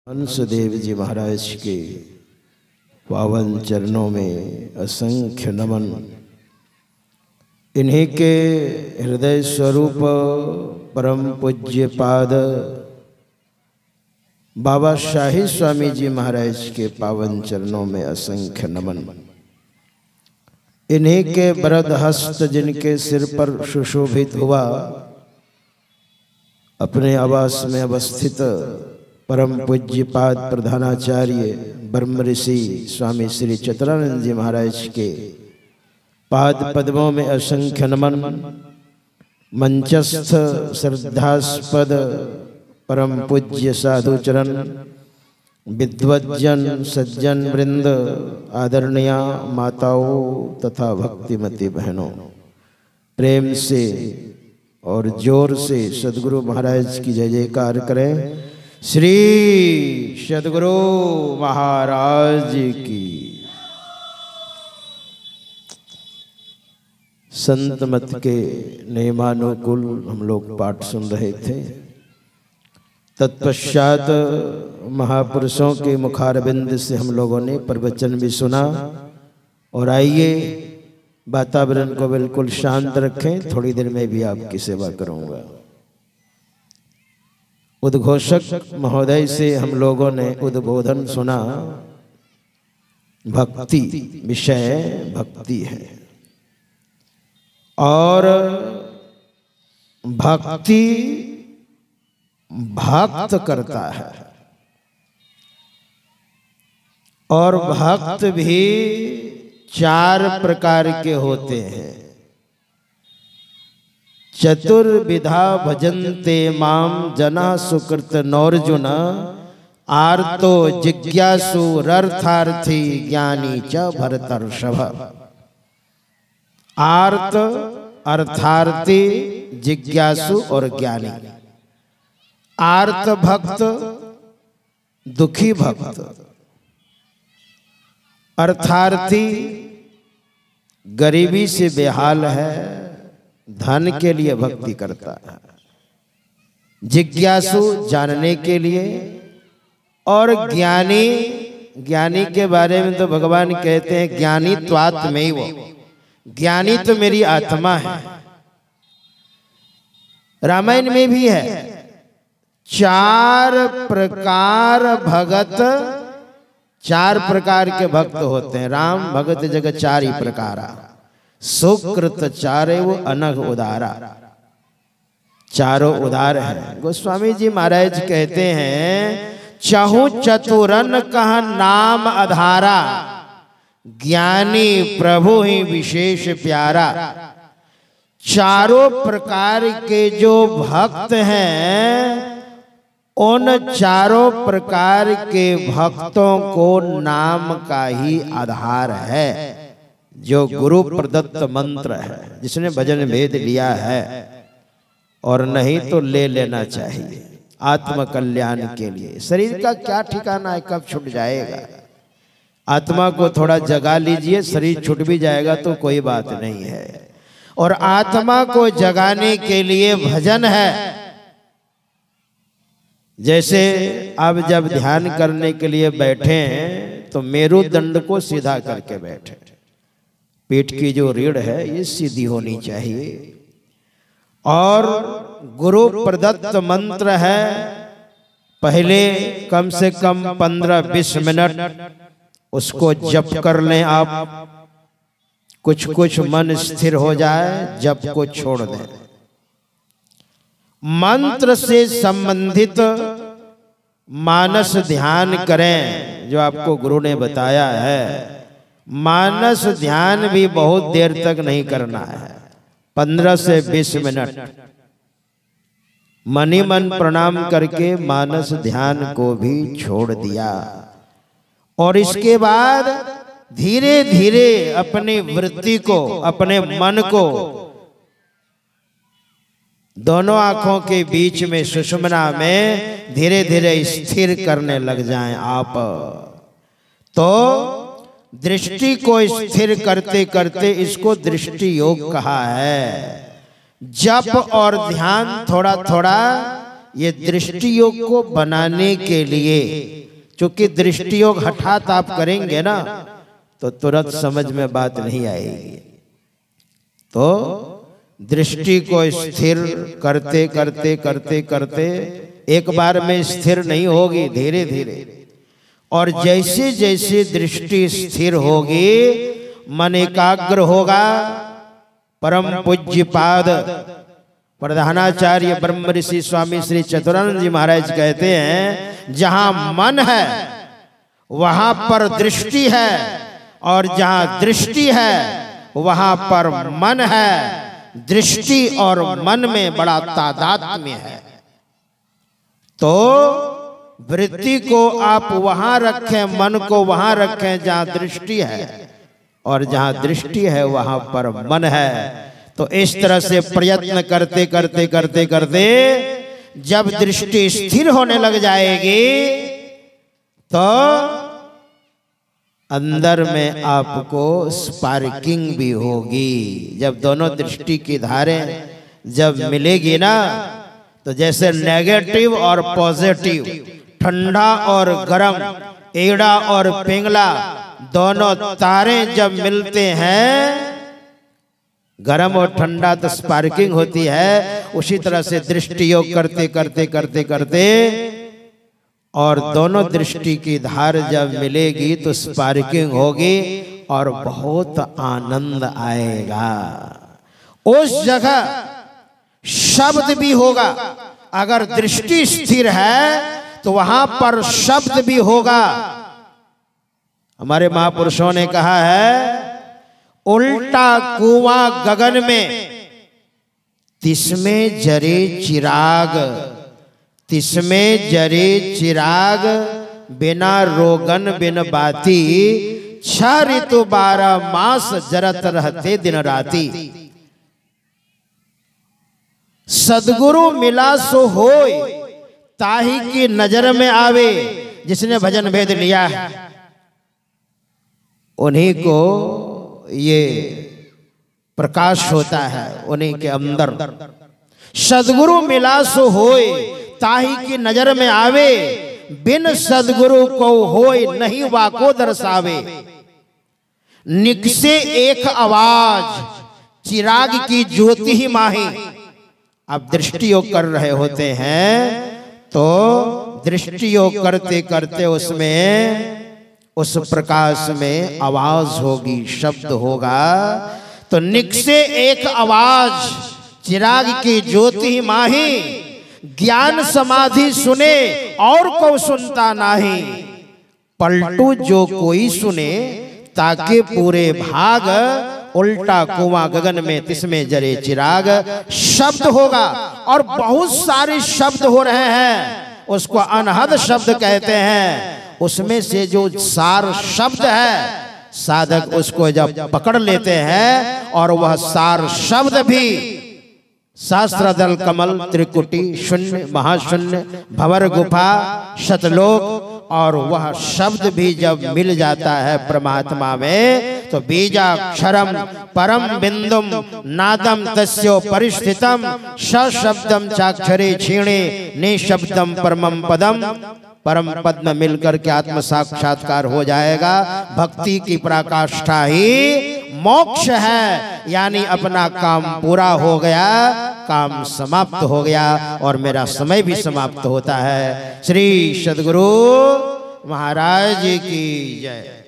हंसदेव जी महाराज के पावन चरणों में असंख्य नमन। इन्हीं के हृदय स्वरूप परम पूज्य पाद बाबा शाही स्वामी जी महाराज के पावन चरणों में असंख्य नमन। इन्हीं के वरद हस्त जिनके सिर पर सुशोभित हुआ, अपने आवास में अवस्थित परम पूज्य पाद प्रधानाचार्य ब्रह्म ऋषि स्वामी श्री चित्रानंद जी महाराज के पाद पद्मों में असंख्य नमन। मंचस्थ श्रद्धास्पद परम पूज्य साधु चरण, विद्वज्जन सज्जन वृंद, आदरणीय माताओं तथा भक्तिमती बहनों, प्रेम से और जोर से सद्गुरु महाराज की जय जयकार करें। श्री सद्गुरु महाराज की। संत मत के नियमानुकूल हम लोग पाठ सुन रहे थे। तत्पश्चात महापुरुषों के मुखारविंद से हम लोगों ने प्रवचन भी सुना। और आइए वातावरण को बिल्कुल शांत रखें, थोड़ी देर में भी आपकी सेवा करूंगा। उद्घोषक महोदय से हम लोगों ने उद्बोधन सुना। भक्ति, विषय भक्ति है और भक्ति भक्त करता है और भक्त भी चार प्रकार के होते हैं। चतुर्विधा भजन्ते माम जना सुकृत नौर्जुन, आर्तो जिज्ञासु रर्थार्थी ज्ञानी च भरतर्षभ। आर्त, अर्थार्थी, जिज्ञासु और ज्ञानी। आर्त भक्त दुखी भक्त, अर्थार्थी गरीबी से बेहाल है, धन के लिए भक्ति करता है। जिज्ञासु जानने के लिए, और ज्ञानी, ज्ञानी के बारे में तो भगवान कहते हैं ज्ञानी त्वात्मैव, ज्ञानी तो मेरी आत्मा है। रामायण में भी है, चार प्रकार भगत, चार प्रकार के भक्त होते हैं। राम भगत जग चारि प्रकारा, सुकृत चारे वो अनघ उदारा। चारों उदार हैं। गोस्वामी जी महाराज कहते हैं, चहु चतुरन कह नाम आधारा, ज्ञानी प्रभु ही विशेष प्यारा। चारों प्रकार के जो भक्त हैं, उन चारों प्रकार के भक्तों को नाम का ही आधार है, जो गुरु प्रदत्त मंत्र है। जिसने भजन भेद लिया है और नहीं तो ले लेना चाहिए आत्म कल्याण के लिए। शरीर का क्या ठिकाना है, कब छूट जाएगा। आत्मा को थोड़ा जगा लीजिए, शरीर छूट भी जाएगा तो कोई बात नहीं है। और आत्मा को जगाने के लिए भजन है। जैसे अब जब ध्यान करने के लिए बैठे हैं तो मेरुदंड को सीधा करके बैठे। पेट की जो रीढ़ है ये सीधी होनी चाहिए। और गुरु प्रदत्त मंत्र है, पहले कम से कम 15-20 मिनट उसको जप कर लें आप। कुछ कुछ मन स्थिर हो जाए, जप को छोड़ दें। मंत्र से संबंधित मानस ध्यान करें, जो आपको गुरु ने बताया है। मानस ध्यान भी बहुत देर तक नहीं करना है, 15 से 20 मिनट मनी मन प्रणाम करके मानस ध्यान को भी छोड़ दिया। और इसके बाद धीरे धीरे अपनी वृत्ति को, अपने मन को दोनों आंखों के बीच में सुषुम्ना में धीरे धीरे स्थिर करने लग जाएं आप। तो दृष्टि को स्थिर करते करते इसको दृष्टि योग कहा है। जप और ध्यान थोड़ा थोड़ा ये दृष्टि योग को बनाने के लिए, चूंकि दृष्टि योग हठात आप करेंगे ना तो तुरंत समझ में बात नहीं आएगी। तो दृष्टि को स्थिर करते करते करते करते एक बार में स्थिर नहीं होगी, धीरे धीरे। और जैसे जैसे दृष्टि स्थिर होगी, मन एकाग्र होगा। परम पूज्य पाद प्रधानाचार्य ब्रह्म ऋषि स्वामी श्री चतुरानंद जी महाराज कहते हैं, जहां मन है वहां पर दृष्टि है, और जहां दृष्टि है वहां पर मन है। दृष्टि और मन में बड़ा तादात्म्य है। तो वृत्ति को आप वहां रखें, मन को वहां रखें जहां दृष्टि है, और जहां दृष्टि है वहां पर मन है। तो इस तरह से प्रयत्न करते करते करते करते जब दृष्टि स्थिर होने लग जाएगी तो अंदर में आपको स्पार्किंग भी होगी। जब दोनों दृष्टि की धारें जब मिलेगी ना, तो जैसे नेगेटिव और पॉजिटिव, ठंडा और गर्म, एड़ा और पिंगला, दोनों तारे जब मिलते हैं, गरम और ठंडा तो स्पार्किंग होती है। उसी तरह से दृष्टि योग करते करते करते करते और दोनों दृष्टि की धार जब मिलेगी तो स्पार्किंग होगी और बहुत आनंद आएगा। उस जगह शब्द भी होगा। अगर दृष्टि स्थिर है तो वहां पर शब्द भी होगा। हमारे महापुरुषों ने कहा है, उल्टा कुआं गगन में, तिसमें जरे चिराग, तिसमें जरे चिराग, बिना रोगन बिन बाती, 6 ऋतु 12 मास जरत रहते दिन राती। सदगुरु मिला सो होय, ताही की नजर में आवे। जिसने भजन भेद लिया है उन्हीं को ये प्रकाश होता है, उन्हीं के अंदर। सदगुरु मिला सो होय, ताही की नजर में आवे, बिन सदगुरु को होय नहीं वाको दर्शावे। निकसे एक आवाज, चिराग की ज्योति ही माही। आप दृष्टि योग कर रहे होते हैं तो दृष्टि योग करते करते उसमें, उस प्रकाश में आवाज होगी, शब्द होगा। तो निकसे एक आवाज, चिराग की ज्योति माही, ज्ञान समाधि सुने और को सुनता नाही। पलटू जो कोई सुने, ताके पूरे भाग, उल्टा कुआं गगन में तिसमें जरे चिराग। शब्द होगा और बहुत सारे शब्द हो रहे हैं, उसको अनहद शब्द कहते हैं। उसमें से जो सार शब्द है, साधक उसको जब पकड़ लेते हैं और वह सार शब्द भी सहस्त्रदल कमल, त्रिकुटी, शून्य, महाशून्य, भंवर गुफा, शतलोक, और वह शब्द भी जब मिल जाता है परमात्मा में, तो बीजाक्षरम परम बिंदुम नादम तस्यो परिस्थितम, सशब्दम चाक्षरे क्षीणे निशब्दम परमम पदम। परम पद में मिलकर के आत्म साक्षात्कार हो जाएगा। भक्ति की पराकाष्ठा ही मोक्ष है, यानी अपना काम पूरा हो गया, काम समाप्त हो गया और मेरा समय भी समाप्त होता है। श्री सद्गुरु महाराज की जय।